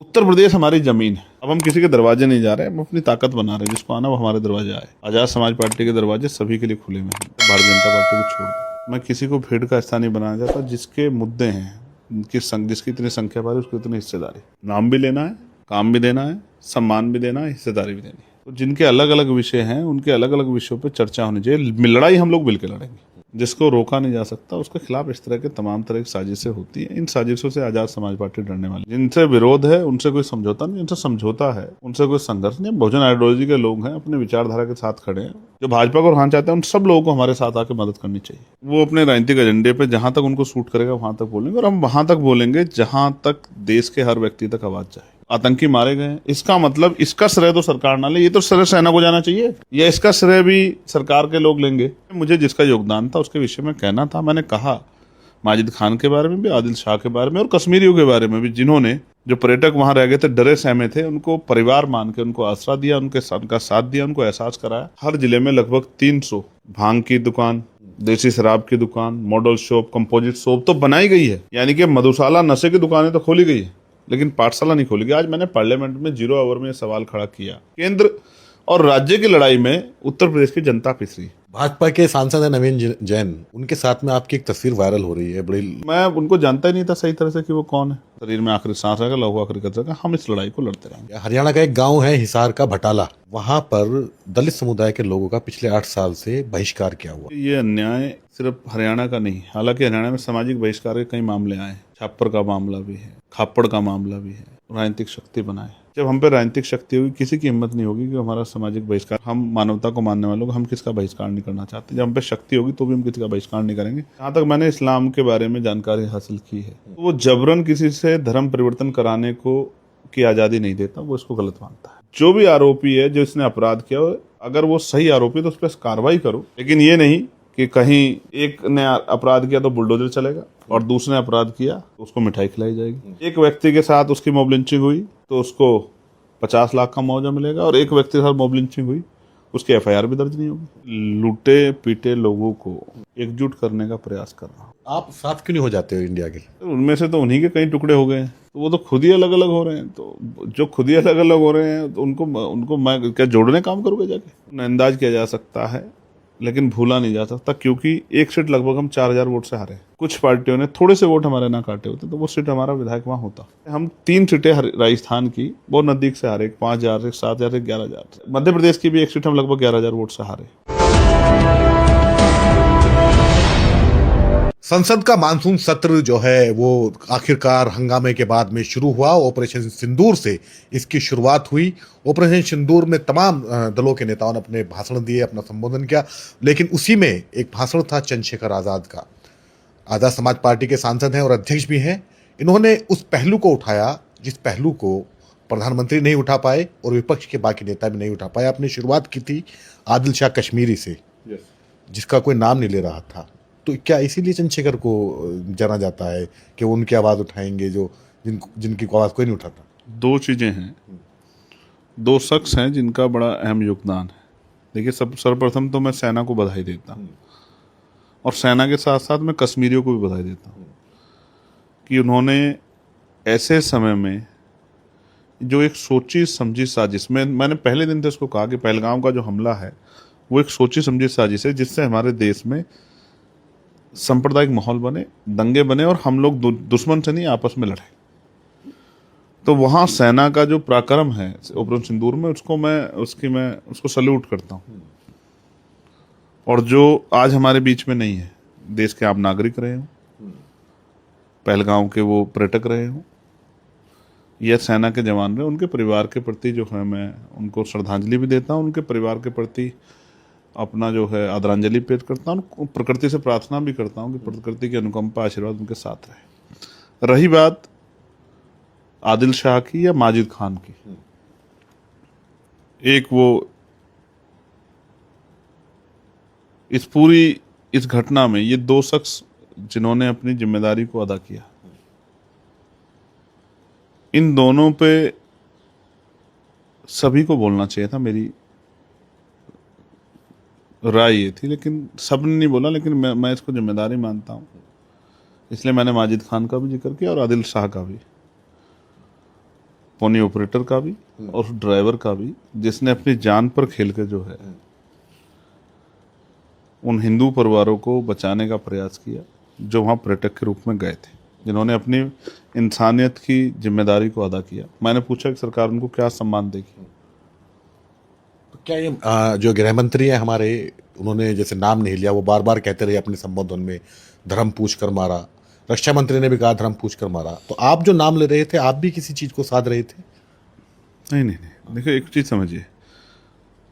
उत्तर प्रदेश हमारी जमीन है। अब हम किसी के दरवाजे नहीं जा रहे हैं, हम अपनी ताकत बना रहे हैं। जिसको आना वो हमारे दरवाजे आए। आजाद समाज पार्टी के दरवाजे सभी के लिए खुले हुए हैं, भारतीय जनता पार्टी को छोड़ दो। मैं किसी को भीड़ का स्थानीय बनाना चाहता। जिसके मुद्दे हैं, जिसकी इतनी संख्या पारी, उसको इतनी हिस्सेदारी। नाम भी लेना है, काम भी देना है, सम्मान भी देना है, हिस्सेदारी भी देनी है। तो जिनके अलग अलग विषय हैं, उनके अलग अलग विषयों पर चर्चा होनी चाहिए। लड़ाई हम लोग मिलकर लड़ेंगे। जिसको रोका नहीं जा सकता, उसके खिलाफ इस तरह के तमाम तरह की साजिशें होती हैं। इन साजिशों से आजाद समाज पार्टी डरने वाली। जिनसे विरोध है उनसे कोई समझौता नहीं, जिनसे समझौता है उनसे कोई संघर्ष नहीं। बहुजन आइडियोलॉजी के लोग हैं, अपने विचारधारा के साथ खड़े हैं। जो भाजपा को उठाना चाहते हैं, उन सब लोगों को हमारे साथ आकर मदद करनी चाहिए। वो अपने राजनीतिक एजेंडे पे जहां तक उनको सूट करेगा वहां तक बोलेंगे, और हम वहां तक बोलेंगे जहां तक देश के हर व्यक्ति तक आवाज जाए। आतंकी मारे गए, इसका मतलब इसका श्रेय तो सरकार ना ले, ये तो श्रेय सेना को जाना चाहिए, या इसका श्रेय भी सरकार के लोग लेंगे। मुझे जिसका योगदान था उसके विषय में कहना था। मैंने कहा माजिद खान के बारे में भी, आदिल शाह के बारे में और कश्मीरियों के बारे में भी, जिन्होंने जो पर्यटक वहां रह गए थे, डरे सहमे थे, उनको परिवार मान के उनको आसरा दिया, उनका साथ दिया, उनको एहसास कराया। हर जिले में लगभग 300 भांग की दुकान, देसी शराब की दुकान, मॉडल शॉप, कंपोजिट शॉप तो बनाई गई है। यानी कि मधुशाला, नशे की दुकानें तो खोली गई है, लेकिन पाठशाला नहीं खोली गई। आज मैंने पार्लियामेंट में 0 आवर में सवाल खड़ा किया, केंद्र और राज्य की लड़ाई में उत्तर प्रदेश की जनता पिस रही। भाजपा के सांसद है नवीन जैन, उनके साथ में आपकी एक तस्वीर वायरल हो रही है बड़ी। मैं उनको जानता ही नहीं था सही तरह से कि वो कौन है। शरीर में आखिरी सांस रहेगा, लहू आखिरी कतरा रहेगा। हम इस लड़ाई को लड़ते रहेंगे। हरियाणा का एक गांव है हिसार का भटाला, वहां पर दलित समुदाय के लोगों का पिछले 8 साल से बहिष्कार किया हुआ। ये अन्याय सिर्फ हरियाणा का नहीं, हालांकि हरियाणा में सामाजिक बहिष्कार के कई मामले आए हैं। छापर का मामला भी है, खापड़ का मामला भी है। राजनीतिक शक्ति बनाए। जब हम पे राजनीतिक शक्ति होगी, किसी की हिम्मत नहीं होगी कि हमारा सामाजिक बहिष्कार, हम मानवता को मानने वालों को हम किसका बहिष्कार नहीं करना चाहते। जब हम पे शक्ति होगी तो भी हम किसी का बहिष्कार नहीं करेंगे। जहाँ तक मैंने इस्लाम के बारे में जानकारी हासिल की है, तो वो जबरन किसी से धर्म परिवर्तन कराने को की आजादी नहीं देता, वो इसको गलत मानता है। जो भी आरोपी है, जो इसने अपराध किया, अगर वो सही आरोपी तो उस पर कार्रवाई करो, लेकिन ये नहीं कि कहीं एक ने अपराध किया तो बुलडोजर चलेगा और दूसरे ने अपराध किया तो उसको मिठाई खिलाई जाएगी। एक व्यक्ति के साथ उसकी मॉब लिंचिंग हुई तो उसको 50 लाख का मुआवजा मिलेगा, और एक व्यक्ति के साथ मॉब लिंचिंग हुई उसकी FIR भी दर्ज नहीं होगी। लूटे पीटे लोगों को एकजुट करने का प्रयास कर रहा हूँ। आप साथ क्यों नहीं हो जाते हो इंडिया के? उनमें से तो उन्हीं के कई टुकड़े हो गए हैं, तो वो तो खुद ही अलग अलग हो रहे हैं। तो जो खुद ही अलग अलग हो रहे हैं तो उनको मैं क्या जोड़ने काम करूँगा जाके? अंदाज किया जा सकता है, लेकिन भूला नहीं जा सकता, क्योंकि एक सीट लगभग हम 4000 वोट से हारे। कुछ पार्टियों ने थोड़े से वोट हमारे ना काटे होते तो वो सीट हमारा विधायक वहां होता। हम 3 सीटें राजस्थान की बहुत नजदीक से हारे, 5000 से 7000 से 11000। मध्य प्रदेश की भी एक सीट हम लगभग 11000 वोट से हारे। संसद का मानसून सत्र जो है वो आखिरकार हंगामे के बाद में शुरू हुआ। ऑपरेशन सिंदूर से इसकी शुरुआत हुई। ऑपरेशन सिंदूर में तमाम दलों के नेताओं ने अपने भाषण दिए, अपना संबोधन किया, लेकिन उसी में एक भाषण था चंद्रशेखर आजाद का। आजाद समाज पार्टी के सांसद हैं और अध्यक्ष भी हैं। इन्होंने उस पहलू को उठाया जिस पहलू को प्रधानमंत्री नहीं उठा पाए और विपक्ष के बाकी नेता भी नहीं उठा पाए। आपने शुरुआत की थी आदिल शाह कश्मीरी से, जिसका कोई नाम नहीं ले रहा था। तो क्या इसीलिए चंद्रशेखर को जाना जाता है कि वो उनकी आवाज़ उठाएंगे जो जिनकी आवाज़ कोई नहीं उठाता? 2 चीज़ें हैं, 2 शख्स हैं जिनका बड़ा अहम योगदान है। देखिए, सर्वप्रथम तो मैं सेना को बधाई देता हूँ, और सेना के साथ साथ मैं कश्मीरियों को भी बधाई देता हूँ कि उन्होंने ऐसे समय में जो एक सोची समझी साजिश में, मैंने पहले दिन से उसको कहा कि पहलगाम का जो हमला है वो एक सोची समझी साजिश है, जिससे हमारे देश में सांप्रदायिक माहौल बने, दंगे बने, और हम लोग दुश्मन से नहीं आपस में लड़े। तो वहाँ सेना का जो पराक्रम है ऑपरेशन सिंदूर में, मैं उसको सल्यूट करता हूँ। और जो आज हमारे बीच में नहीं है, देश के आम नागरिक रहे हों, पहलगाम के वो पर्यटक रहे हों, या सेना के जवान रहे, उनके परिवार के प्रति जो है मैं उनको श्रद्धांजलि भी देता हूँ। उनके परिवार के प्रति अपना जो है आदरांजलि पेश करता हूँ। प्रकृति से प्रार्थना भी करता हूँ कि प्रकृति की अनुकंपा आशीर्वाद उनके साथ रहे। रही बात आदिल शाह की या माजिद खान की, एक वो इस घटना में ये 2 शख्स जिन्होंने अपनी जिम्मेदारी को अदा किया, इन दोनों पे सभी को बोलना चाहिए था। मेरी राय ये थी, लेकिन सब ने नहीं बोला, लेकिन मैं इसको जिम्मेदारी मानता हूँ, इसलिए मैंने माजिद खान का भी जिक्र किया और आदिल शाह का भी। पोनी ऑपरेटर का भी और उस ड्राइवर का भी, जिसने अपनी जान पर खेल के जो है उन हिंदू परिवारों को बचाने का प्रयास किया, जो वहाँ पर्यटक के रूप में गए थे, जिन्होंने अपनी इंसानियत की जिम्मेदारी को अदा किया। मैंने पूछा कि सरकार उनको क्या सम्मान देगी। तो क्या ये जो गृह मंत्री है हमारे, उन्होंने जैसे नाम नहीं लिया, वो बार बार कहते रहे अपने संबोधन में धर्म पूछ कर मारा, रक्षा मंत्री ने भी कहा धर्म पूछ कर मारा, तो आप जो नाम ले रहे थे आप भी किसी चीज को साध रहे थे? नहीं, देखिए एक चीज समझिए,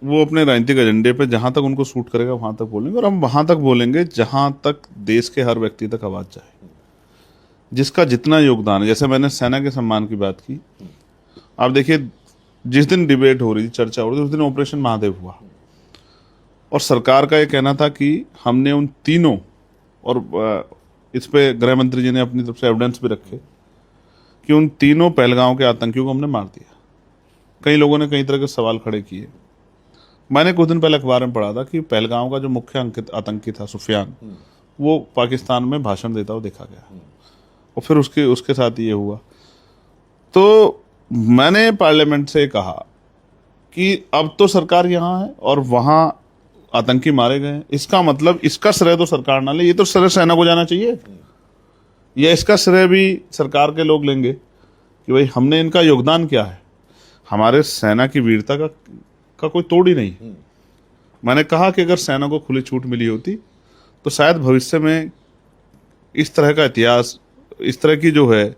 वो अपने राजनीतिक एजेंडे पे जहां तक उनको सूट करेगा वहां तक बोलेंगे, और हम वहां तक बोलेंगे जहां तक देश के हर व्यक्ति तक आवाज जाए, जिसका जितना योगदान है। जैसे मैंने सेना के सम्मान की बात की, आप देखिए जिस दिन डिबेट हो रही थी, चर्चा हो रही थी, उस दिन ऑपरेशन महादेव हुआ, और सरकार का ये कहना था कि हमने उन तीनों, और इस पे गृह मंत्री जी ने अपनी तरफ से एविडेंस भी रखे कि उन तीनों पहलगांव के आतंकियों को हमने मार दिया। कई लोगों ने कई तरह के सवाल खड़े किए। मैंने कुछ दिन पहले अखबार में पढ़ा था कि पहलगांव का जो मुख्य आतंकी था सुफियान, वो पाकिस्तान में भाषण देता हुआ देखा गया, और फिर उसके साथ ये हुआ। तो मैंने पार्लियामेंट से कहा कि अब तो सरकार यहाँ है और वहां आतंकी मारे गए, इसका मतलब इसका श्रेय तो सरकार ना ले, ये तो श्रेय सेना को जाना चाहिए, या इसका श्रेय भी सरकार के लोग लेंगे कि भाई हमने इनका योगदान क्या है। हमारे सेना की वीरता का कोई तोड़ ही नहीं। मैंने कहा कि अगर सेना को खुली छूट मिली होती तो शायद भविष्य में इस तरह का इतिहास, इस तरह की जो है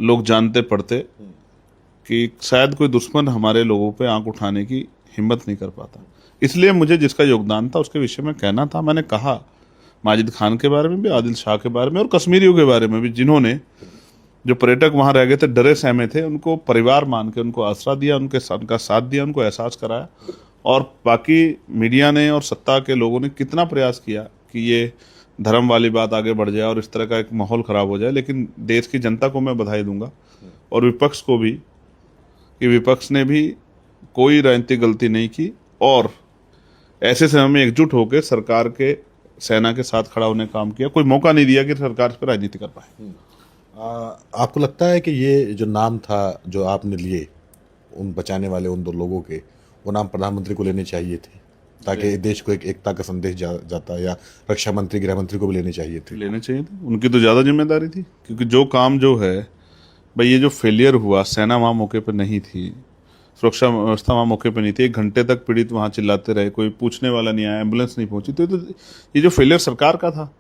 लोग जानते पढ़ते कि शायद कोई दुश्मन हमारे लोगों पे आंख उठाने की हिम्मत नहीं कर पाता। इसलिए मुझे जिसका योगदान था उसके विषय में कहना था। मैंने कहा माजिद खान के बारे में भी, आदिल शाह के बारे में और कश्मीरियों के बारे में भी, जिन्होंने, जो पर्यटक वहां रह गए थे, डरे सहमे थे, उनको परिवार मान के उनको आसरा दिया, उनका साथ दिया, उनको एहसास कराया। और बाकी मीडिया ने और सत्ता के लोगों ने कितना प्रयास किया कि ये धर्म वाली बात आगे बढ़ जाए और इस तरह का एक माहौल खराब हो जाए, लेकिन देश की जनता को मैं बधाई दूंगा और विपक्ष को भी कि विपक्ष ने भी कोई राजनीतिक गलती नहीं की और ऐसे समय में एकजुट होकर सरकार के, सेना के साथ खड़ा होने का काम किया। कोई मौका नहीं दिया कि सरकार इस पर राजनीति कर पाए। आपको लगता है कि ये जो नाम था जो आपने लिए उन बचाने वाले उन दो लोगों के, वो नाम प्रधानमंत्री को लेने चाहिए थे ताकि देश को एक एकता का संदेश जाता, या रक्षा मंत्री, गृह मंत्री को भी लेने चाहिए थे? लेने चाहिए थे, उनकी तो ज़्यादा जिम्मेदारी थी, क्योंकि जो काम जो है भाई, ये जो फेलियर हुआ, सेना वहाँ मौके पर नहीं थी, सुरक्षा व्यवस्था वहाँ मौके पर नहीं थी, 1 घंटे तक पीड़ित वहाँ चिल्लाते रहे, कोई पूछने वाला नहीं आया, एम्बुलेंस नहीं पहुंची, तो ये जो फेलियर सरकार का था,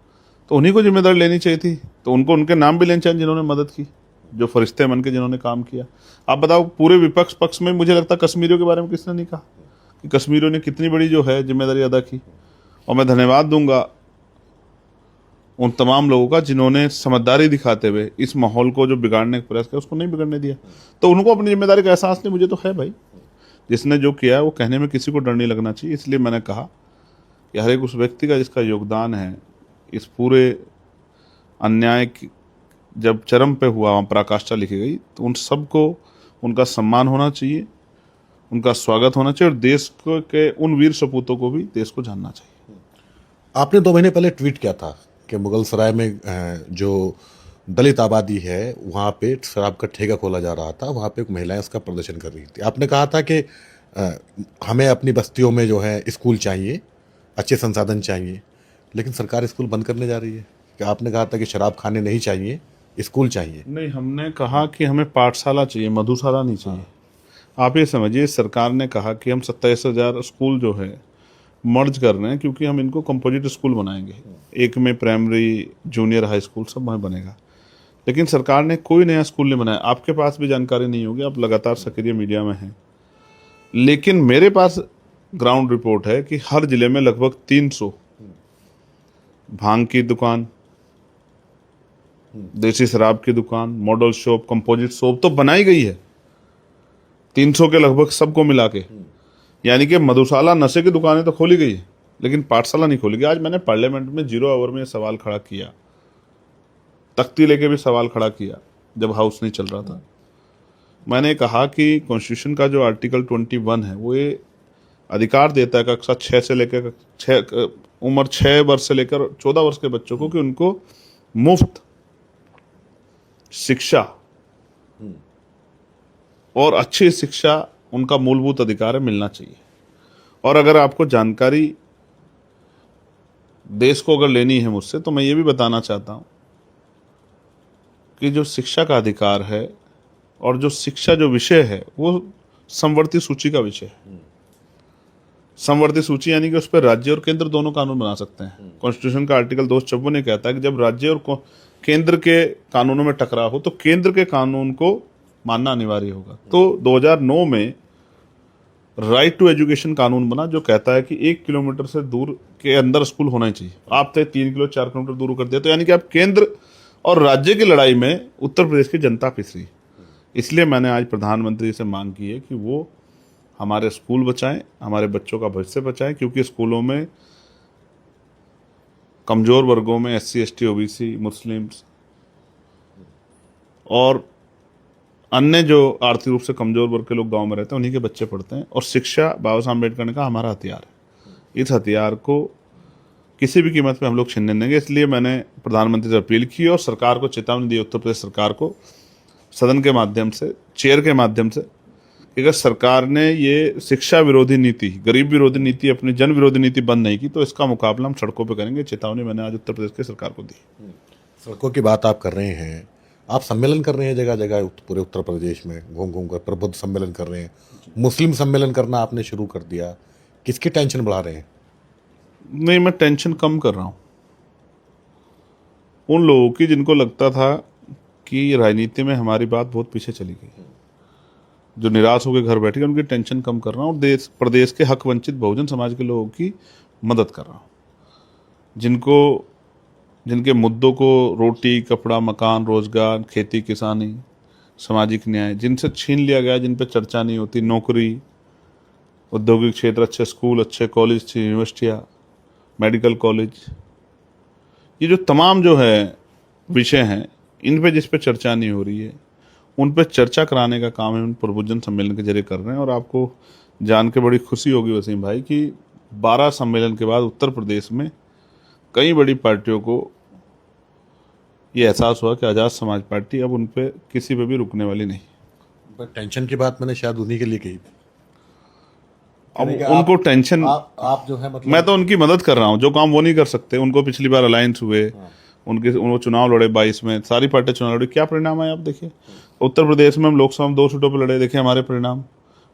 तो उन्हीं को जिम्मेदारी लेनी चाहिए थी। तो उनको उनके नाम भी लेने चाहिए जिन्होंने मदद की, जो फरिश्ते बन के जिन्होंने काम किया। आप बताओ, पूरे विपक्ष पक्ष में मुझे लगता है कश्मीरियों के बारे में किसने नहीं कहा कि कश्मीरियों ने कितनी बड़ी जो है जिम्मेदारी अदा की। और मैं धन्यवाद दूंगा उन तमाम लोगों का जिन्होंने समझदारी दिखाते हुए इस माहौल को जो बिगाड़ने का प्रयास किया, उसको नहीं बिगड़ने दिया। तो उनको अपनी जिम्मेदारी का एहसास नहीं, मुझे तो है भाई, जिसने जो किया है वो कहने में किसी को डर नहीं लगना चाहिए। इसलिए मैंने कहा कि हर एक उस व्यक्ति का जिसका योगदान है इस पूरे अन्याय जब चरम पे हुआ, वहाँ पराकाष्ठा लिखी गई, तो उन सबको उनका सम्मान होना चाहिए, उनका स्वागत होना चाहिए, और देश को के उन वीर सपूतों को भी देश को जानना चाहिए। आपने 2 महीने पहले ट्वीट किया था कि मुगल सराय में जो दलित आबादी है वहाँ पे शराब का ठेका खोला जा रहा था, वहाँ पे एक महिलाएं उसका प्रदर्शन कर रही थी। आपने कहा था कि हमें अपनी बस्तियों में जो है स्कूल चाहिए, अच्छे संसाधन चाहिए, लेकिन सरकार स्कूल बंद करने जा रही है। कि आपने कहा था कि शराब खाने नहीं चाहिए, स्कूल चाहिए। नहीं, हमने कहा कि हमें पाठशाला चाहिए, मधुशाला नहीं चाहिए। आप ये समझिए, सरकार ने कहा कि हम 27,000 स्कूल जो है मर्ज कर रहे हैं, क्योंकि हम इनको कंपोजिट स्कूल बनाएंगे, एक में प्राइमरी, जूनियर, हाई स्कूल सब वहाँ बनेगा। लेकिन सरकार ने कोई नया स्कूल नहीं बनाया। आपके पास भी जानकारी नहीं होगी, आप लगातार सक्रिय मीडिया में हैं, लेकिन मेरे पास ग्राउंड रिपोर्ट है कि हर जिले में लगभग 300 भांग की दुकान, देसी शराब की दुकान, मॉडल शॉप, कंपोजिट शॉप तो बनाई गई है, 300 के लगभग सबको मिला के। यानी कि मधुशाला, नशे की दुकानें तो खोली गई है, लेकिन पाठशाला नहीं खोली गई। आज मैंने पार्लियामेंट में 0 आवर में सवाल खड़ा किया, तख्ती लेके भी सवाल खड़ा किया जब हाउस नहीं चल रहा था। मैंने कहा कि कॉन्स्टिट्यूशन का जो आर्टिकल 21 है वो ये अधिकार देता है कक्षा 6 से लेकर उम्र 6 वर्ष से लेकर 14 वर्ष के बच्चों को, कि उनको मुफ्त शिक्षा और अच्छी शिक्षा उनका मूलभूत अधिकार है, मिलना चाहिए। और अगर आपको जानकारी देश को अगर लेनी है मुझसे, तो मैं ये भी बताना चाहता हूं कि जो शिक्षा का अधिकार है और जो शिक्षा जो विषय है वो समवर्ती सूची का विषय है। समवर्ती सूची यानी कि उस पर राज्य और केंद्र दोनों कानून बना सकते हैं। कॉन्स्टिट्यूशन का आर्टिकल 254 ने कहता है कि जब राज्य और केंद्र के कानूनों में टकराव हो तो केंद्र के कानून को मानना अनिवार्य होगा। तो 2009 में राइट टू एजुकेशन कानून बना, जो कहता है कि 1 किलोमीटर से दूर के अंदर स्कूल होना ही चाहिए। आप तो 3 किलो 4 किलोमीटर दूर कर दिया, तो यानी कि आप केंद्र और राज्य की लड़ाई में उत्तर प्रदेश की जनता पिस रही। इसलिए मैंने आज प्रधानमंत्री से मांग की है कि वो हमारे स्कूल बचाएं, हमारे बच्चों का भविष्य बचाएं, क्योंकि स्कूलों में कमजोर वर्गों में SC ST OBC मुस्लिम्स और अन्य जो आर्थिक रूप से कमजोर वर्ग के लोग गांव में रहते हैं, उन्हीं के बच्चे पढ़ते हैं। और शिक्षा बाबा साहब अम्बेडकर ने कहा हमारा हथियार है। इस हथियार को किसी भी कीमत पे हम लोग छीनने देंगे। इसलिए मैंने प्रधानमंत्री से अपील की और सरकार को चेतावनी दी, उत्तर प्रदेश सरकार को, सदन के माध्यम से, चेयर के माध्यम से, कि अगर सरकार ने ये शिक्षा विरोधी नीति, गरीब विरोधी नीति, अपनी जन विरोधी नीति बंद नहीं की तो इसका मुकाबला हम सड़कों पर करेंगे। चेतावनी मैंने आज उत्तर प्रदेश की सरकार को दी। सड़कों की बात आप कर रहे हैं, आप सम्मेलन कर रहे हैं जगह जगह पूरे उत्तर प्रदेश में, घूम घूम कर प्रबुद्ध सम्मेलन कर रहे हैं, मुस्लिम सम्मेलन करना आपने शुरू कर दिया, किसकी टेंशन बढ़ा रहे हैं? नहीं, मैं टेंशन कम कर रहा हूं उन लोगों की जिनको लगता था कि राजनीति में हमारी बात बहुत पीछे चली गई, जो निराश होकर घर बैठ गए, उनकी टेंशन कम कर रहा हूं और देश प्रदेश के हक वंचित बहुजन समाज के लोगों की मदद कर रहा हूं, जिनके मुद्दों को रोटी, कपड़ा, मकान, रोजगार, खेती, किसानी, सामाजिक न्याय, जिनसे छीन लिया गया, जिन पे चर्चा नहीं होती, नौकरी, औद्योगिक क्षेत्र, अच्छे स्कूल, अच्छे कॉलेज, अच्छी यूनिवर्सिटियाँ, मेडिकल कॉलेज, ये जो तमाम जो है विषय हैं, इन पे जिस पे चर्चा नहीं हो रही है, उन पे चर्चा कराने का काम है उन प्रबुद्धजन सम्मेलन के जरिए कर रहे हैं। और आपको जान के बड़ी खुशी होगी वसीम भाई कि 12 सम्मेलन के बाद उत्तर प्रदेश में कई बड़ी पार्टियों को ये एहसास हुआ कि आज़ाद समाज पार्टी अब उन पे किसी पे भी रुकने वाली नहीं। पर टेंशन की बात मैंने शायद उन्हीं के लिए कही। अब उनको टेंशन, आप जो है मतलब, मैं तो उनकी मदद कर रहा हूँ, जो काम वो नहीं कर सकते। उनको पिछली बार अलायंस हुए, वो चुनाव लड़े 22 में, सारी पार्टियां चुनाव लड़ी, क्या परिणाम है आप देखिए। उत्तर प्रदेश में हम लोकसभा में 2 सीटों पर लड़े, देखिए हमारे परिणाम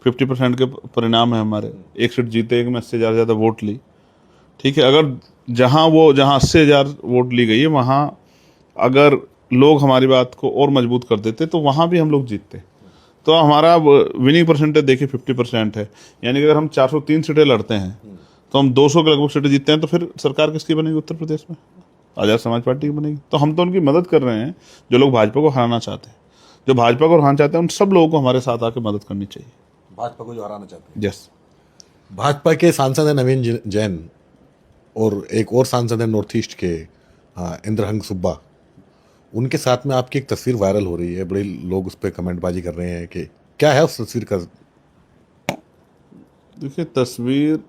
50% के परिणाम है हमारे। 1 सीट जीते, 1 में 80,000 वोट ली। ठीक है, अगर जहां 80,000 वोट ली गई है, वहां अगर लोग हमारी बात को और मजबूत कर देते तो वहां भी हम लोग जीतते। तो हमारा विनिंग परसेंटेज देखिए 50% है, यानी कि अगर हम 403 सीटें लड़ते हैं तो हम 200 के लगभग सीटें जीतते हैं, तो फिर सरकार किसकी बनेगी उत्तर प्रदेश में? आज़ाद समाज पार्टी की बनेगी। तो हम तो उनकी मदद कर रहे हैं, जो लोग भाजपा को हराना चाहते हैं, जो भाजपा को हराना चाहते हैं, उन सब लोगों को हमारे साथ आकर मदद करनी चाहिए। भाजपा को जो हराना चाहते हैं। यस। भाजपा के सांसद हैं नवीन जैन, और एक और सांसद है नॉर्थ ईस्ट के इंद्रहंग सुब्बा। उनके साथ में आपकी एक तस्वीर वायरल हो रही है, बड़े लोग उस पर कमेंटबाजी कर रहे हैं कि क्या है उस तस्वीर का? देखिए, तस्वीर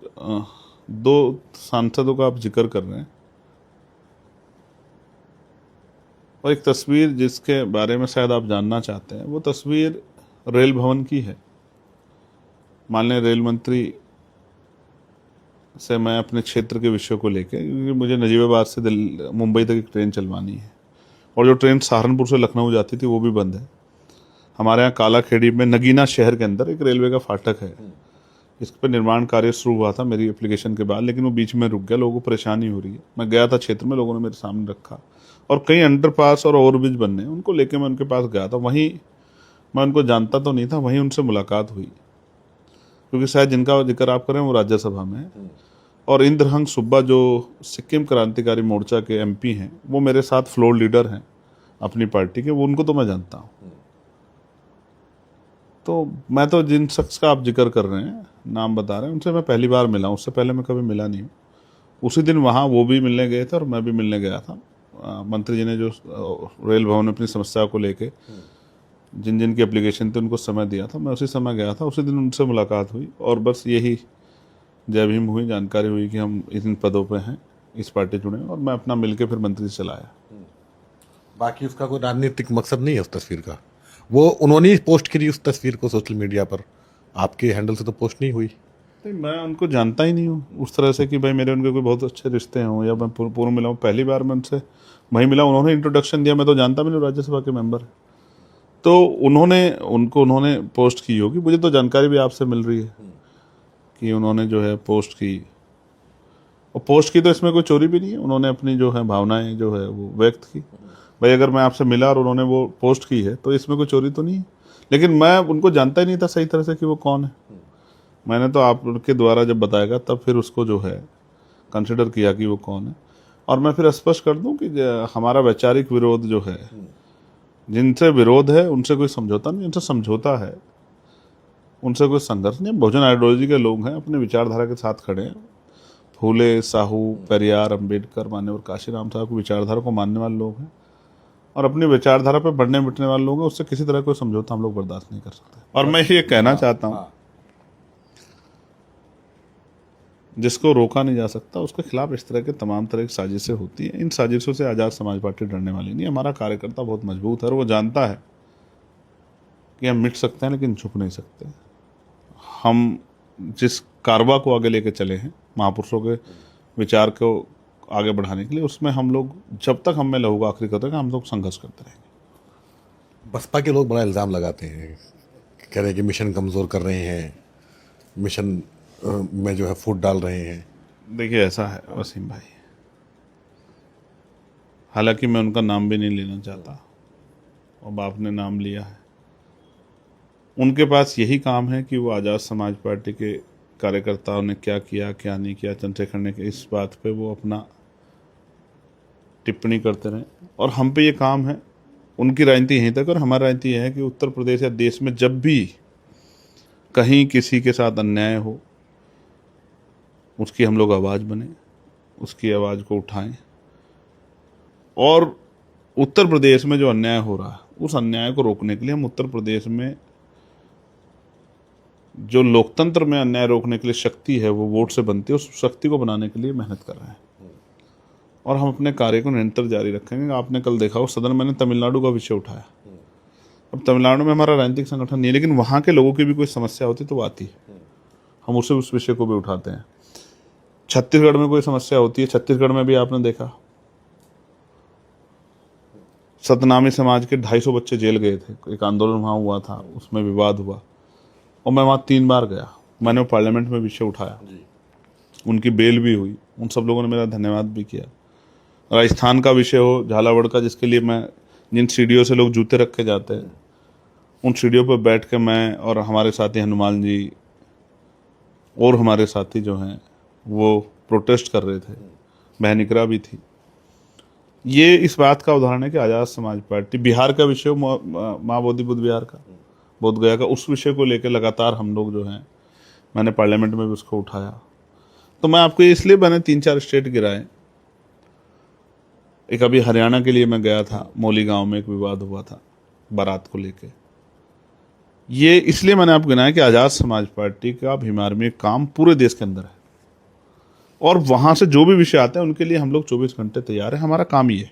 2 सांसदों का आप जिक्र कर रहे हैं, और एक तस्वीर जिसके बारे में शायद आप जानना चाहते हैं, वो तस्वीर रेल भवन की है। माननीय रेल मंत्री से मैं अपने क्षेत्र के विषयों को लेकर, क्योंकि मुझे नजीबाबाद से मुंबई तक एक ट्रेन चलवानी है, और जो ट्रेन सहारनपुर से लखनऊ जाती थी वो भी बंद है। हमारे यहाँ कालाखेड़ी में नगीना शहर के अंदर एक रेलवे का फाटक है, इस पर निर्माण कार्य शुरू हुआ था मेरी एप्लीकेशन के बाद, लेकिन वो बीच में रुक गया, लोगों को परेशानी हो रही है। मैं गया था क्षेत्र में, लोगों ने मेरे सामने रखा, और कई अंडरपास और ओवरब्रिज बनने, उनको लेके मैं उनके पास गया था। वहीं मैं उनको जानता तो नहीं था, वहीं उनसे मुलाकात हुई, क्योंकि शायद जिनका जिक्र आप करें वो राज्यसभा में है। और इंद्रहंग सुब्बा जो सिक्किम क्रांतिकारी मोर्चा के MP हैं, वो मेरे साथ फ्लोर लीडर हैं अपनी पार्टी के, वो उनको तो मैं जानता हूँ। तो मैं तो जिन शख्स का आप जिक्र कर रहे हैं, नाम बता रहे हैं, उनसे मैं पहली बार मिला हूँ, उससे पहले मैं कभी मिला नहीं हूँ। उसी दिन वहाँ वो भी मिलने गए थे और मैं भी मिलने गया था। मंत्री जी ने जो रेल भवन में अपनी समस्या को लेके जिन जिन की एप्लीकेशन थी उनको समय दिया था, मैं उसी समय गया था, उसी दिन उनसे मुलाकात हुई, और बस यही जय भीम हुई, जानकारी हुई कि हम इन पदों पे हैं, इस पार्टी जुड़े, और मैं अपना मिलके फिर मंत्री से चलाया। बाकी उसका कोई राजनीतिक मकसद नहीं है उस तस्वीर का। वो उन्होंने ही पोस्ट करी उस तस्वीर को सोशल मीडिया पर, आपके हैंडल से तो पोस्ट नहीं हुई। नहीं, मैं उनको जानता ही नहीं हूँ उस तरह से कि भाई मेरे उनके कोई बहुत अच्छे रिश्ते हों या मैं पूर्व मिला हूँ। पहली बार मैं उनसे वहीं मिला, उन्होंने इंट्रोडक्शन दिया, मैं तो जानता भी नहीं, राज्यसभा के मेंबर है। तो उन्होंने पोस्ट की होगी, मुझे तो जानकारी भी आपसे मिल रही है कि उन्होंने जो है पोस्ट की। और पोस्ट की तो इसमें कोई चोरी भी नहीं है, उन्होंने अपनी जो है भावनाएं जो है वो व्यक्त की। भाई अगर मैं आपसे मिला और उन्होंने वो पोस्ट की है तो इसमें कोई चोरी तो नहीं है। लेकिन मैं उनको जानता ही नहीं था सही तरह से कि वो कौन है। मैंने तो आपके द्वारा जब बताएगा तब फिर उसको जो है कंसिडर किया कि वो कौन है। और मैं फिर स्पष्ट कर दूं कि हमारा वैचारिक विरोध जो है, जिनसे विरोध है उनसे कोई समझौता नहीं, उनसे समझौता है, उनसे कोई संघर्ष नहीं। बहुजन आइडियोलॉजी के लोग हैं, अपने विचारधारा के साथ खड़े हैं। फूले, साहू, पेरियार, अंबेडकर, मान्यवर काशीराम साहब की विचारधारा को मानने वाले लोग हैं और अपनी विचारधारा पर बढ़ने बैठने वाले लोग हैं। उससे किसी तरह कोई समझौता हम लोग बर्दाश्त नहीं कर सकते। और मैं ये कहना चाहता हूँ, जिसको रोका नहीं जा सकता उसके खिलाफ इस तरह के तमाम तरह की साजिशें होती हैं। इन साजिशों से आज़ाद समाज पार्टी डरने वाली नहीं। हमारा कार्यकर्ता बहुत मजबूत है और वो जानता है कि हम मिट सकते हैं लेकिन झुक नहीं सकते। हम जिस कारवा को आगे लेके चले हैं महापुरुषों के विचार को आगे बढ़ाने के लिए, उसमें हम लोग जब तक हम में लहू का आखिरी कतरा हम लोग संघर्ष करते रहेंगे। बसपा के लोग बड़ा इल्ज़ाम लगाते हैं, कह रहे हैं कि मिशन कमज़ोर कर रहे हैं, मिशन में जो है फूट डाल रहे हैं। देखिए ऐसा है वसीम भाई, हालांकि मैं उनका नाम भी नहीं लेना चाहता, अब आपने नाम लिया है। उनके पास यही काम है कि वो आज़ाद समाज पार्टी के कार्यकर्ताओं ने क्या किया क्या नहीं किया, चंद्रशेखर ने, इस बात पे वो अपना टिप्पणी करते रहें। और हम पे ये काम है, उनकी राजनीति यहीं तक और हमारी राजनीति यह है कि उत्तर प्रदेश या देश में जब भी कहीं किसी के साथ अन्याय हो उसकी हम लोग आवाज़ बने, उसकी आवाज़ को उठाएं। और उत्तर प्रदेश में जो अन्याय हो रहा है उस अन्याय को रोकने के लिए हम उत्तर प्रदेश में जो लोकतंत्र में अन्याय रोकने के लिए शक्ति है वो वोट से बनती है, उस शक्ति को बनाने के लिए मेहनत कर रहे हैं और हम अपने कार्य को निरंतर जारी रखेंगे। आपने कल देखा हो सदन मैंने तमिलनाडु का विषय उठाया। अब तमिलनाडु में हमारा राजनीतिक संगठन नहीं है, लेकिन वहाँ के लोगों की भी कोई समस्या होती तो वो आती है, हम उस विषय को भी उठाते हैं। छत्तीसगढ़ में कोई समस्या होती है, छत्तीसगढ़ में भी आपने देखा सतनामी समाज के 250 बच्चे जेल गए थे, एक आंदोलन वहाँ हुआ था, उसमें विवाद हुआ और मैं वहाँ 3 बार गया। मैंने पार्लियामेंट में विषय उठाया, उनकी बेल भी हुई, उन सब लोगों ने मेरा धन्यवाद भी किया। राजस्थान का विषय हो, झालावाड़ का, जिसके लिए मैं जिन सीढ़ियों से लोग जूते रख के जाते हैं उन सीढ़ियों पर बैठ के मैं और हमारे साथी हनुमान जी और हमारे साथी जो हैं वो प्रोटेस्ट कर रहे थे, बहन इकरा भी थी। ये इस बात का उदाहरण है कि आज़ाद समाज पार्टी, बिहार का विषय माँ बोधि बुद्ध विहार का, बोध गया का, उस विषय को लेकर लगातार हम लोग जो हैं, मैंने पार्लियामेंट में भी उसको उठाया। तो मैं आपको इसलिए मैंने 3-4 स्टेट गिराए। एक अभी हरियाणा के लिए मैं गया था, मौली गांव में एक विवाद हुआ था बारात को लेके। ये इसलिए मैंने आपको गिनाया कि आज़ाद समाज पार्टी का भीम आर्मी काम पूरे देश के अंदर है और वहाँ से जो भी विषय आते हैं उनके लिए हम लोग 24 घंटे तैयार हैं। हमारा काम ही है,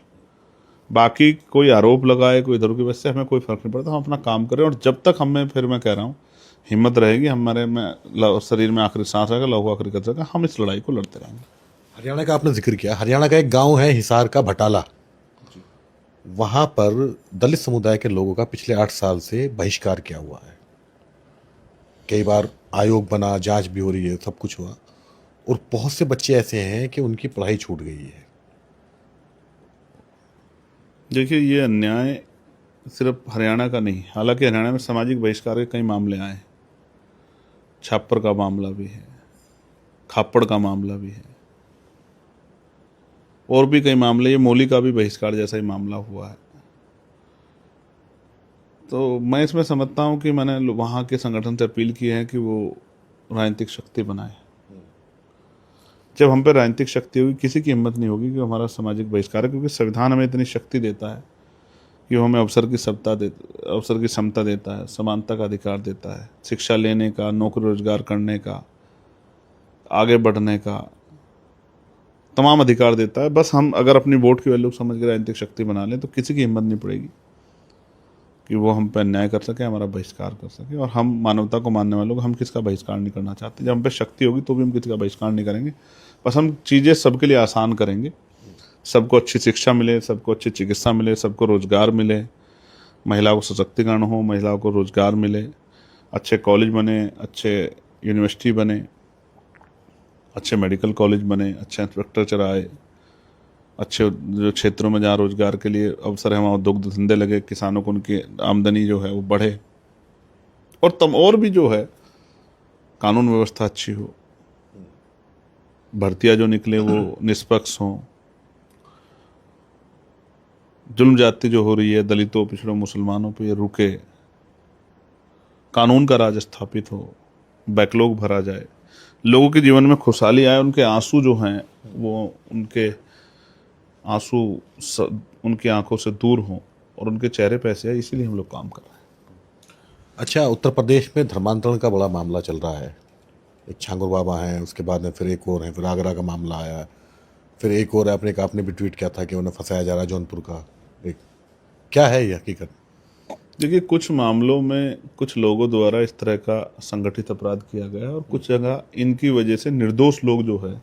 बाकी कोई आरोप लगाए कोई इधर की वजह से हमें कोई फर्क नहीं पड़ता। हम अपना काम करें और जब तक हमें, फिर मैं कह रहा हूँ, हिम्मत रहेगी, हमारे में शरीर में आखिरी सांस रहेगा, लहू आखिरी कतरा का, हम इस लड़ाई को लड़ते रहेंगे। हरियाणा का आपने जिक्र किया, हरियाणा का एक गांव है हिसार का भटाला, वहां पर दलित समुदाय के लोगों का पिछले 8 साल से बहिष्कार किया हुआ है। कई बार आयोग बना, जांच भी हो रही है, सब कुछ हुआ और बहुत से बच्चे ऐसे हैं कि उनकी पढ़ाई छूट गई है। देखिए ये अन्याय सिर्फ हरियाणा का नहीं, हालांकि हरियाणा में सामाजिक बहिष्कार के कई मामले आए, छापर का मामला भी है, खापड़ का मामला भी है और भी कई मामले, ये मौली का भी बहिष्कार जैसा ही मामला हुआ है। तो मैं इसमें समझता हूँ कि मैंने वहाँ के संगठन से अपील की है कि वो राजनीतिक शक्ति बनाए। जब हम पे राजनीतिक शक्ति होगी, किसी की हिम्मत नहीं होगी कि हमारा सामाजिक बहिष्कार है, क्योंकि संविधान हमें इतनी शक्ति देता है कि वो हमें अवसर की समता देता है, समानता का अधिकार देता है, शिक्षा लेने का, नौकरी रोजगार करने का, आगे बढ़ने का तमाम अधिकार देता है। बस हम अगर अपनी वोट की वैल्यू समझ के राजनीतिक शक्ति बना लें तो किसी की हिम्मत नहीं पड़ेगी। कि वो हम पे अन्याय कर सके, हमारा बहिष्कार कर सके। और हम मानवता को मानने वाले लोग हम किसका बहिष्कार नहीं करना चाहते। जब हम पे शक्ति होगी तो भी हम किसी का बहिष्कार नहीं करेंगे। बस हम चीज़ें सबके लिए आसान करेंगे, सबको अच्छी शिक्षा मिले, सबको अच्छी चिकित्सा मिले, सबको रोजगार मिले, महिलाओं को सशक्तिकरण हो, महिलाओं को रोजगार मिले, अच्छे कॉलेज बने, अच्छे यूनिवर्सिटी बने, अच्छे मेडिकल कॉलेज बने, अच्छे इंफ्रास्ट्रक्चर आए, अच्छे जो क्षेत्रों में जहाँ रोजगार के लिए अवसर है वहाँ दुग्ध धंधे लगे, किसानों को उनकी आमदनी जो है वो बढ़े, और भी जो है कानून व्यवस्था अच्छी हो, भर्तियां जो निकले वो निष्पक्ष हों, जुल्म जाति जो हो रही है दलितों, पिछड़ों, मुसलमानों पे ये रुके, कानून का राज स्थापित हो, बैकलॉग भरा जाए, लोगों के जीवन में खुशहाली आए, उनके आंसू जो हैं वो उनके आंसू उनकी आंखों से दूर हों और उनके चेहरे पे ऐसे आए, इसीलिए हम लोग काम कर रहे हैं। अच्छा, उत्तर प्रदेश में धर्मांतरण का बड़ा मामला चल रहा है। एक छांगुर बाबा हैं, उसके बाद में फिर एक और है, फिर आगरा का मामला आया, फिर एक और आपने भी ट्वीट किया था कि उन्हें फंसाया जा रहा है जौनपुर का। एक क्या है ये हकीकत? देखिए, कुछ मामलों में कुछ लोगों द्वारा इस तरह का संगठित अपराध किया गया है और कुछ जगह इनकी वजह से निर्दोष लोग जो है,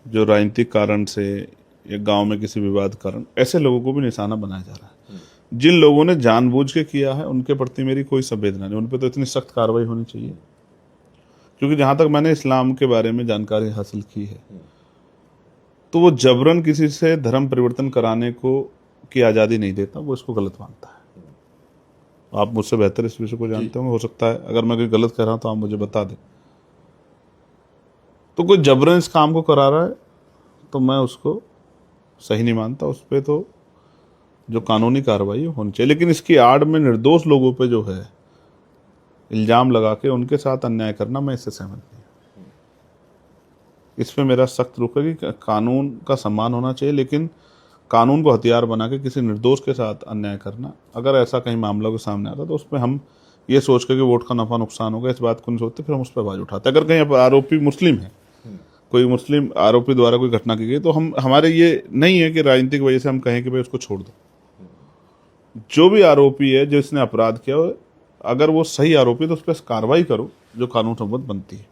जो राजनीतिक कारण से या गांव में किसी विवाद कारण, ऐसे लोगों को भी निशाना बनाया जा रहा है। जिन लोगों ने जानबूझ के किया है उनके प्रति मेरी कोई संवेदना नहीं, उन पर तो इतनी सख्त कार्रवाई होनी चाहिए। क्योंकि जहां तक मैंने इस्लाम के बारे में जानकारी हासिल की है तो वो जबरन किसी से धर्म परिवर्तन कराने को की आज़ादी नहीं देता, वो इसको गलत मानता है। आप मुझसे बेहतर इस विषय को जानते होंगे, हो सकता है अगर मैं कोई गलत कह रहा हूं तो आप मुझे बता दें। तो कोई जबरन इस काम को करा रहा है तो मैं उसको सही नहीं मानता, उस पर तो जो कानूनी कार्रवाई होनी चाहिए। लेकिन इसकी आड़ में निर्दोष लोगों पे जो है इल्जाम लगा के उनके साथ अन्याय करना, मैं इससे सहमत नहीं। इस पे मेरा सख्त रुख है कि कानून का सम्मान होना चाहिए, लेकिन कानून को हथियार बना के किसी निर्दोष के साथ अन्याय करना, अगर ऐसा कहीं मामला के सामने आता तो उस पर हम ये सोच के कि वोट का नफा नुकसान होगा, इस बात को नहीं सोचते, फिर हम उस पर आवाज उठाते। अगर कहीं आरोपी मुस्लिम है, कोई मुस्लिम आरोपी द्वारा कोई घटना की गई, तो हमारे ये नहीं है कि राजनीतिक वजह से हम कहें कि भाई उसको छोड़ दो। जो भी आरोपी है, जिसने अपराध किया, अगर वो सही आरोपी है तो उस पर कार्रवाई करो जो कानून सम्मत बनती है।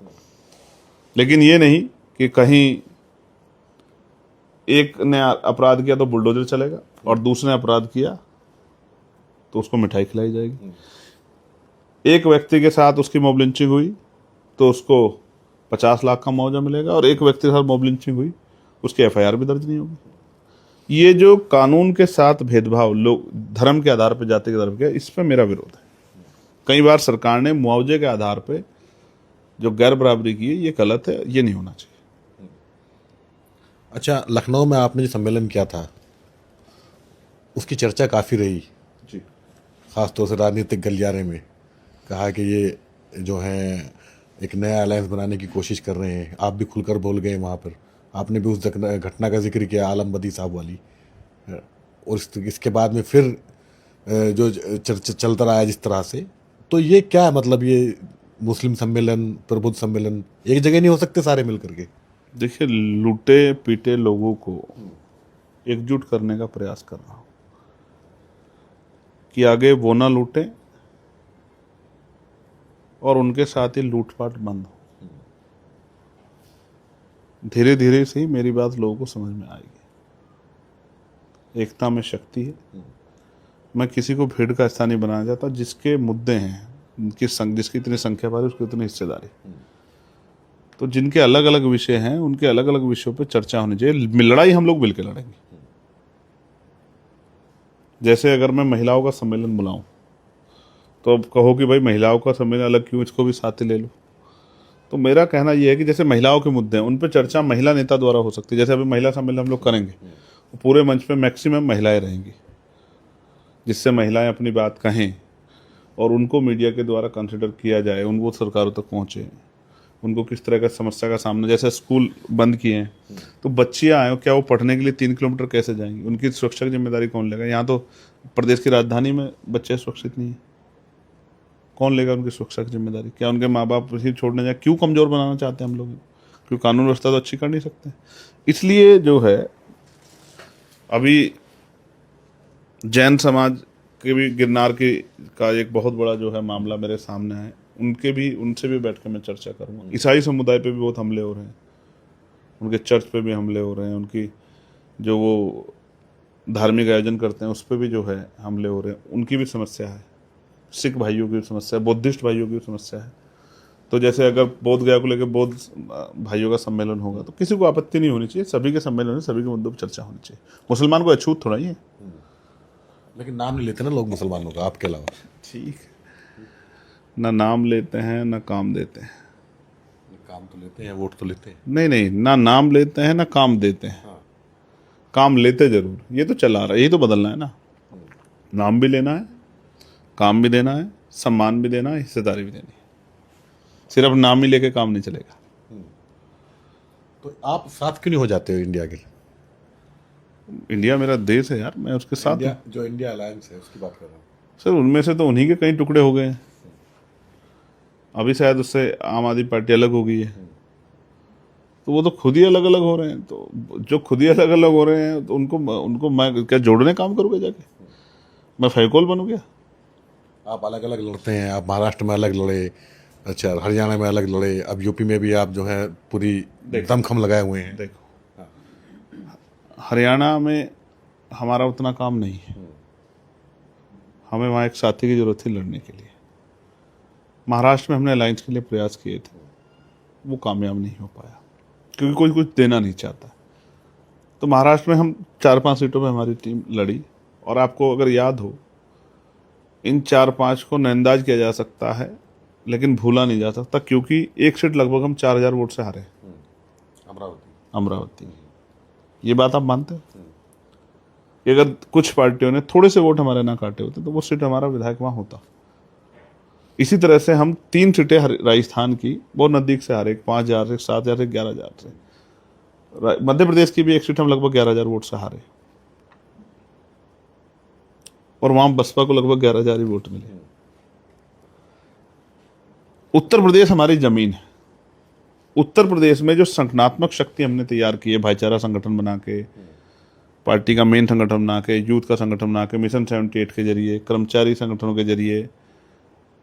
लेकिन ये नहीं कि कहीं एक ने अपराध किया तो बुलडोजर चलेगा और दूसरे ने अपराध किया तो उसको मिठाई खिलाई जाएगी। एक व्यक्ति के साथ उसकी मॉब लिंचिंग हुई तो उसको 50 लाख का मुआवजा मिलेगा, और एक व्यक्ति के साथ मॉब लिंचिंग हुई उसकी एफआईआर भी दर्ज नहीं होगी। ये जो कानून के साथ भेदभाव लोग धर्म के आधार पर, जाति के आधार पर, इस पर मेरा विरोध है। कई बार सरकार ने मुआवजे के आधार पर जो गैर बराबरी की है, ये गलत है, ये नहीं होना चाहिए। अच्छा, लखनऊ में आपने जो सम्मेलन किया था उसकी चर्चा काफ़ी रही जी, ख़ासतौर से राजनीतिक गलियारे में। कहा कि ये जो है एक नया अलायंस बनाने की कोशिश कर रहे हैं। आप भी खुलकर बोल गए वहाँ पर, आपने भी उस घटना का जिक्र किया, आलम बदी साहब वाली। और इसके बाद में फिर जो चर्चा चलता रहा जिस तरह से, तो ये क्या मतलब, ये मुस्लिम सम्मेलन, प्रबुद्ध सम्मेलन एक जगह नहीं हो सकते सारे मिल करके? देखिए, लूटे पीटे लोगों को एकजुट करने का प्रयास कर रहा हूं कि आगे वो ना लूटें और उनके साथ ही लूटपाट बंद हो। धीरे धीरे से ही मेरी बात लोगों को समझ में आएगी। एकता में शक्ति है। मैं किसी को भीड़ का हिस्सा नहीं बनाना चाहता। जिसके मुद्दे हैं, जिसकी इतनी संख्या बारी, उसकी उतनी हिस्सेदारी। तो जिनके अलग अलग विषय हैं, उनके अलग अलग विषयों पर चर्चा होनी चाहिए। लड़ाई हम लोग मिलकर लड़ेंगे। जैसे अगर मैं महिलाओं का सम्मेलन बुलाऊं तो अब कहो कि भाई महिलाओं का सम्मेलन अलग क्यों, इसको भी साथ ही ले लो। तो मेरा कहना यह है कि जैसे महिलाओं के मुद्दे हैं, उन पर चर्चा महिला नेता द्वारा हो सकती है। जैसे अभी महिला सम्मेलन हम लोग करेंगे, तो पूरे मंच पे मैक्सिमम महिलाएं रहेंगी, जिससे महिलाएं अपनी बात कहें और उनको मीडिया के द्वारा कंसिडर किया जाए, उनको सरकारों तक पहुँचे, उनको किस तरह का समस्या का सामना। जैसे स्कूल बंद किए हैं तो बच्चियाँ आए, क्या वो पढ़ने के लिए 3 किलोमीटर कैसे जाएंगी? उनकी सुरक्षा की जिम्मेदारी कौन लेगा? यहाँ तो प्रदेश की राजधानी में बच्चे सुरक्षित नहीं है, कौन लेगा उनकी सुरक्षा की जिम्मेदारी? क्या उनके माँ बाप उसी छोड़ने जाए? क्यों कमज़ोर बनाना चाहते हैं हम लोग? क्यों कानून व्यवस्था तो अच्छी कर नहीं सकते? इसलिए जो है, अभी जैन समाज के भी गिरनार का एक बहुत बड़ा जो है मामला मेरे सामने है, उनसे भी बैठ कर मैं चर्चा करूंगा। ईसाई समुदाय पे भी बहुत हमले हो रहे हैं, उनके चर्च पे भी हमले हो रहे हैं, उनकी जो वो धार्मिक आयोजन करते हैं उस पर भी जो है हमले हो रहे हैं, उनकी भी समस्या है। सिख भाइयों की समस्या है, बुद्धिस्ट भाइयों की समस्या है। तो जैसे अगर बोध गया को लेकर बौद्ध भाइयों का सम्मेलन होगा तो किसी को आपत्ति नहीं होनी चाहिए, सभी के सम्मेलन में सभी के मुद्दों पर चर्चा होनी चाहिए। मुसलमान को अछूत थोड़ा ही है। लेकिन नाम नहीं लेते ना लोग मुसलमानों का आपके अलावा। ठीक है, ना नाम लेते हैं ना काम देते हैं। काम तो लेते हैं, वोट तो लेते हैं। नहीं, ना नाम लेते हैं ना काम देते हैं। हाँ। काम लेते जरूर, ये तो चला रहा है, यही तो बदलना है ना। नाम भी लेना है, काम भी देना है, सम्मान भी देना है, हिस्सेदारी भी देनी है। सिर्फ नाम ही लेके काम नहीं चलेगा। तो आप साथ क्यों नहीं हो जाते हो इंडिया के? इंडिया मेरा देश है यार, मैं उसके साथ हूं। जो इंडिया अलायंस है उसकी बात कर रहा हूँ सर, उनमें से तो उन्हीं के कई टुकड़े हो गए हैं। अभी शायद उससे आम आदमी पार्टी अलग हो गई है, तो वो तो खुद ही अलग अलग हो रहे हैं। तो जो खुद ही अलग अलग हो रहे हैं तो उनको मैं क्या जोड़ने काम करूँगा जाके? मैं फेविकोल बनूँ क्या? आप अलग अलग लड़ते हैं, आप महाराष्ट्र में अलग लड़े, अच्छा हरियाणा में अलग लड़े, अब यूपी में भी आप जो है पूरी दमखम लगाए हुए हैं। देखो, हरियाणा में हमारा उतना काम नहीं है, हमें वहाँ एक साथी की जरूरत थी लड़ने के लिए। महाराष्ट्र में हमने अलायंस के लिए प्रयास किए थे, वो कामयाब नहीं हो पाया क्योंकि कोई कुछ देना नहीं चाहता। तो महाराष्ट्र में हम 4-5 सीटों पे हमारी टीम लड़ी, और आपको अगर याद हो, इन 4-5 को नजरअंदाज किया जा सकता है लेकिन भूला नहीं जा सकता, क्योंकि एक सीट लगभग हम 4000 वोट से हारे। अमरावती। ये बात आप मानते हो कि अगर कुछ पार्टियों ने थोड़े से वोट हमारे ना काटे होते तो वो सीट हमारा विधायक वहां होता। इसी तरह से हम 3 सीटें राजस्थान की बहुत नजदीक से हारे, 5000 से, 7000 से, 11000 से। मध्य प्रदेश की भी एक सीट हम लगभग 11000 वोट से हारे, और वहां बसपा को लगभग 11000 ही वोट मिले। उत्तर प्रदेश हमारी जमीन है। उत्तर प्रदेश में जो संगठनात्मक शक्ति हमने तैयार की है, भाईचारा संगठन बना के, पार्टी का मेन संगठन बना के, यूथ का संगठन बना के, मिशन 78 के जरिए, कर्मचारी संगठनों के जरिए,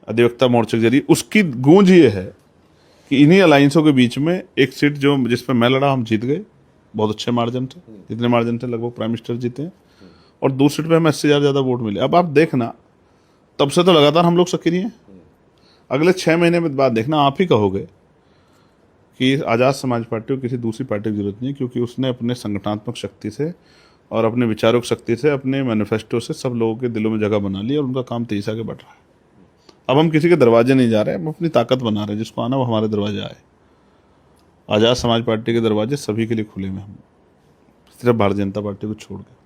अधिवक्ता मोर्चे के जरिए, उसकी गूंज ये है कि इन्हीं अलायंसों के बीच में एक सीट जिस पर मैं लड़ा हम जीत गए, बहुत अच्छे मार्जिन थे। जितने मार्जिन थे लगभग प्राइम मिनिस्टर जीते, और दूसरी सीट पर हमें 80,000 ज़्यादा वोट मिले। अब आप देखना, तब से तो लगातार हम लोग सक्रिय हैं। अगले 6 महीने में बाद देखना, आप ही कहोगे कि आज़ाद समाज पार्टी को किसी दूसरी पार्टी की जरूरत नहीं, क्योंकि उसने अपने संगठनात्मक शक्ति से और अपने विचारों की शक्ति से, अपने मैनिफेस्टो से सब लोगों के दिलों में जगह बना ली, और उनका काम तेजी से आगे बढ़ रहा है। अब हम किसी के दरवाजे नहीं जा रहे, हम अपनी ताकत बना रहे हैं। जिसको आना वो हमारे दरवाजे आए। आज़ाद समाज पार्टी के दरवाजे सभी के लिए खुले में, हम सिर्फ भारतीय जनता पार्टी को छोड़ के।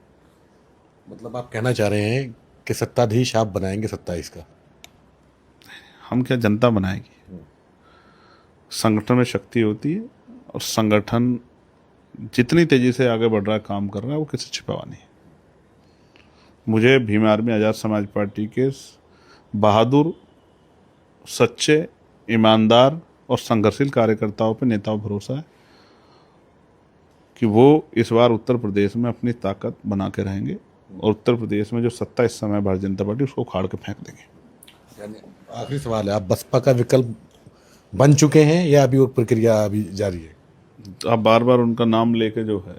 मतलब आप कहना चाह रहे हैं कि सत्ताधीश आप बनाएंगे 27 का? हम क्या, जनता बनाएगी। संगठन में शक्ति होती है, और संगठन जितनी तेजी से आगे बढ़ रहा है, काम कर रहा है, वो किसी छिपावा नहीं। मुझे भीम आर्मी आज़ाद समाज पार्टी के बहादुर, सच्चे, ईमानदार और संघर्षशील कार्यकर्ताओं पे, नेताओं पर भरोसा है कि वो इस बार उत्तर प्रदेश में अपनी ताकत बना के रहेंगे, और उत्तर प्रदेश में जो सत्ता इस समय भारतीय जनता पार्टी, उसको उखाड़ के फेंक देंगे। आखिरी सवाल है, आप बसपा का विकल्प बन चुके हैं या अभी वो प्रक्रिया अभी जारी है? आप बार बार उनका नाम लेके जो है,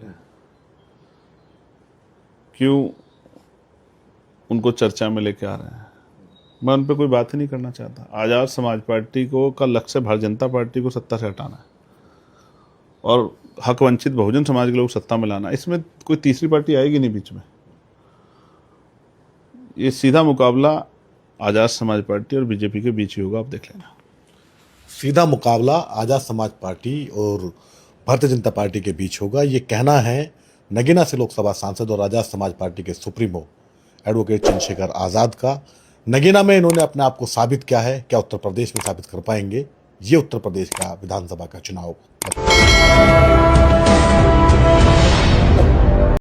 क्यों उनको चर्चा में लेके आ रहे हैं? मैं उन पर कोई बात ही नहीं करना चाहता। आज़ाद समाज पार्टी को का लक्ष्य भारतीय जनता पार्टी को सत्ता से हटाना है, और हक वंचित बहुजन समाज के लोग सत्ता में लाना। इसमें कोई तीसरी पार्टी आएगी नहीं बीच में। ये सीधा मुकाबला आज़ाद समाज पार्टी और बीजेपी के बीच ही होगा, आप देख लेना। सीधा मुकाबला आज़ाद समाज पार्टी और भारतीय जनता पार्टी के बीच होगा, ये कहना है नगीना से लोकसभा सांसद और आज़ाद समाज पार्टी के सुप्रीमो एडवोकेट चंद्रशेखर आज़ाद का। नगीना में इन्होंने अपने आप को साबित किया है, क्या उत्तर प्रदेश में साबित कर पाएंगे? ये उत्तर प्रदेश का विधानसभा का चुनाव